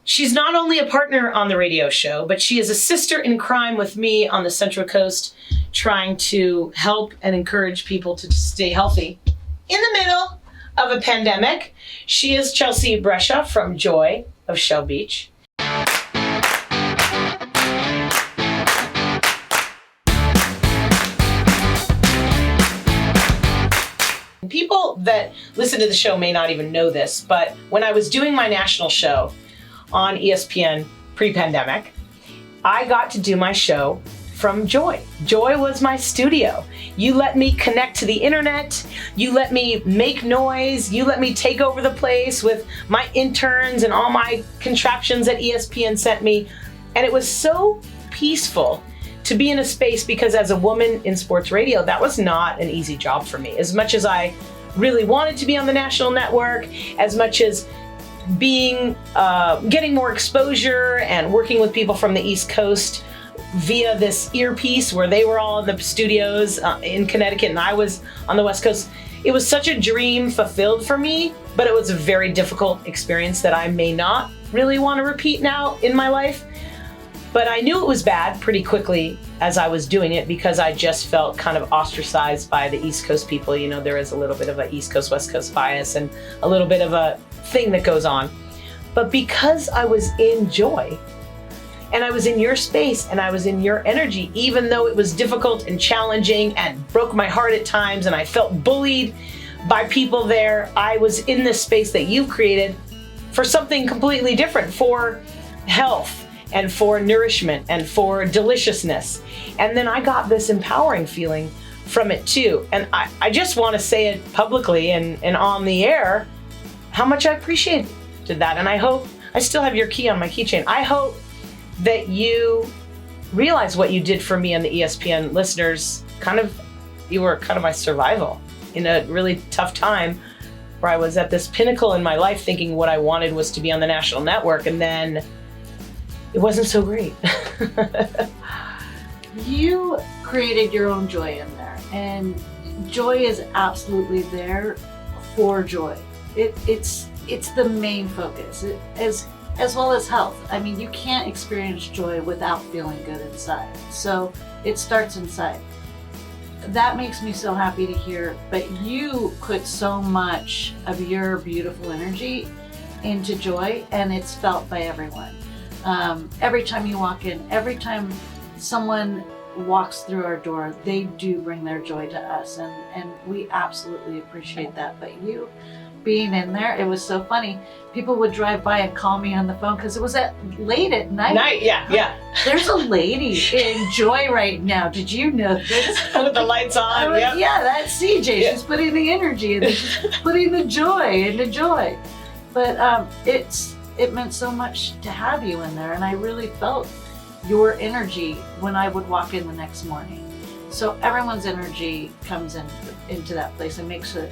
She's not only a partner on the radio show, but she is a sister in crime with me on the Central Coast, trying to help and encourage people to stay healthy in the middle of a pandemic. She is Chelsea Brescia from Joy of Shell Beach. People that listen to the show may not even know this, but when I was doing my national show on ESPN pre-pandemic, I got to do my show from Joy. Joy was my studio. You let me connect to the internet. You let me make noise. You let me take over the place with my interns and all my contraptions that ESPN sent me. And it was so peaceful to be in a space, because as a woman in sports radio, that was not an easy job for me. As much as I really wanted to be on the national network, as much as getting more exposure and working with people from the East Coast via this earpiece where they were all in the studios in Connecticut and I was on the West Coast. It was such a dream fulfilled for me, but it was a very difficult experience that I may not really want to repeat now in my life. But I knew it was bad pretty quickly as I was doing it, because I just felt kind of ostracized by the East Coast people. You know, there is a little bit of an East Coast, West Coast bias and a little bit of a thing that goes on. But because I was in Joy and I was in your space and I was in your energy, even though it was difficult and challenging and broke my heart at times and I felt bullied by people there, I was in this space that you've created for something completely different, for health and for nourishment and for deliciousness. And then I got this empowering feeling from it too. And I just want to say it publicly and on the air, how much I appreciated that. And I hope, I still have your key on my keychain. I hope that you realize what you did for me and the ESPN listeners. You were kind of my survival in a really tough time where I was at this pinnacle in my life thinking what I wanted was to be on the national network, and then it wasn't so great. You created your own Joy in there, and Joy is absolutely there for Joy. It's the main focus, as well as health. I mean, you can't experience joy without feeling good inside. So it starts inside. That makes me so happy to hear. But you put so much of your beautiful energy into Joy, and it's felt by everyone. Every time you walk in, every time someone walks through our door, they do bring their joy to us, and we absolutely appreciate that. But you being in there, it was so funny. People would drive by and call me on the phone because it was late at night. Yeah. There's a lady in Joy right now. Did you know this? With the lights on. Yep. Yeah, that's CJ. Yeah. She's putting the energy and she's putting the joy into Joy. But it meant so much to have you in there, and I really felt your energy when I would walk in the next morning. So everyone's energy comes into that place and makes it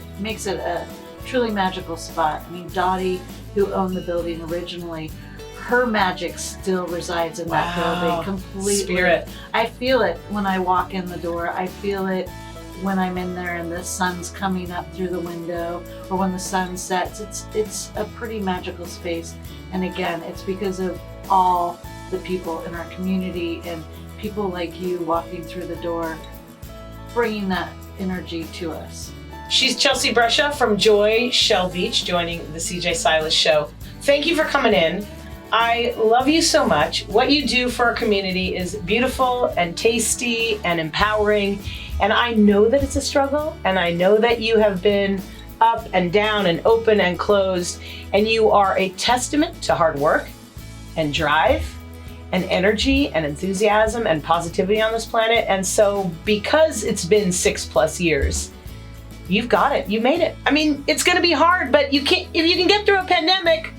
a truly magical spot. I mean, Dottie, who owned the building originally, her magic still resides in that building completely. Spirit. I feel it when I walk in the door. I feel it when I'm in there and the sun's coming up through the window, or when the sun sets. It's a pretty magical space. And again, it's because of all the people in our community and people like you walking through the door, bringing that energy to us. She's Chelsea Brescia from Joy Shell Beach, joining the CJ Silas Show. Thank you for coming in. I love you so much. What you do for our community is beautiful and tasty and empowering. And I know that it's a struggle, and I know that you have been up and down and open and closed, and you are a testament to hard work and drive and energy and enthusiasm and positivity on this planet. And so because it's been 6+ years, you've got it. You made it. I mean, it's going to be hard, but if you can get through a pandemic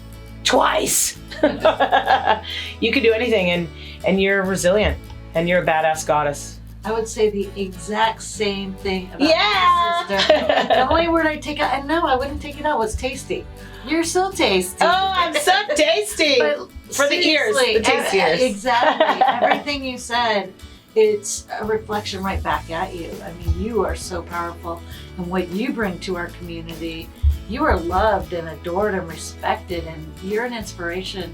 twice, you can do anything, and you're resilient, and you're a badass goddess. I would say the exact same thing about my sister. The only word I take out, and no, I wouldn't take it out, was tasty. You're so tasty. Oh, I'm so tasty. But for the ears, the taste ears. Exactly. Everything you said, it's a reflection right back at you. I mean, you are so powerful, and what you bring to our community, you are loved and adored and respected, and you're an inspiration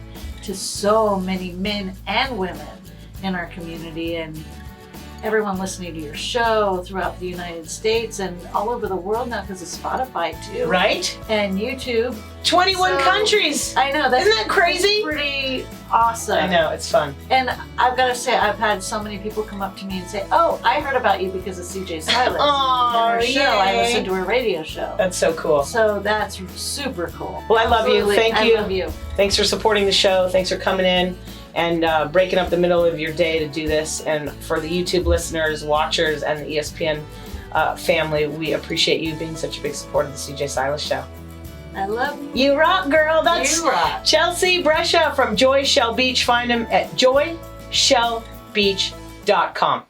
to so many men and women in our community, and everyone listening to your show throughout the United States and all over the world now because of Spotify too. Right? And YouTube. 21 So, countries. I know. Isn't that crazy? That's pretty awesome. I know, it's fun. And I've got to say, I've had so many people come up to me and say, "Oh, I heard about you because of CJ Silas Oh, and her show. I yay. listened to her radio show." That's so cool. So that's super cool. Well, I love you. Absolutely. Thank you. I love you. Thanks for supporting the show. Thanks for coming in and breaking up the middle of your day to do this. And for the YouTube listeners, watchers, and the ESPN family, we appreciate you being such a big supporter of the CJ Silas Show. I love you. You rock, girl. That's You rock. Chelsea Brescia from Joy Shell Beach. Find him at joyshellbeach.com.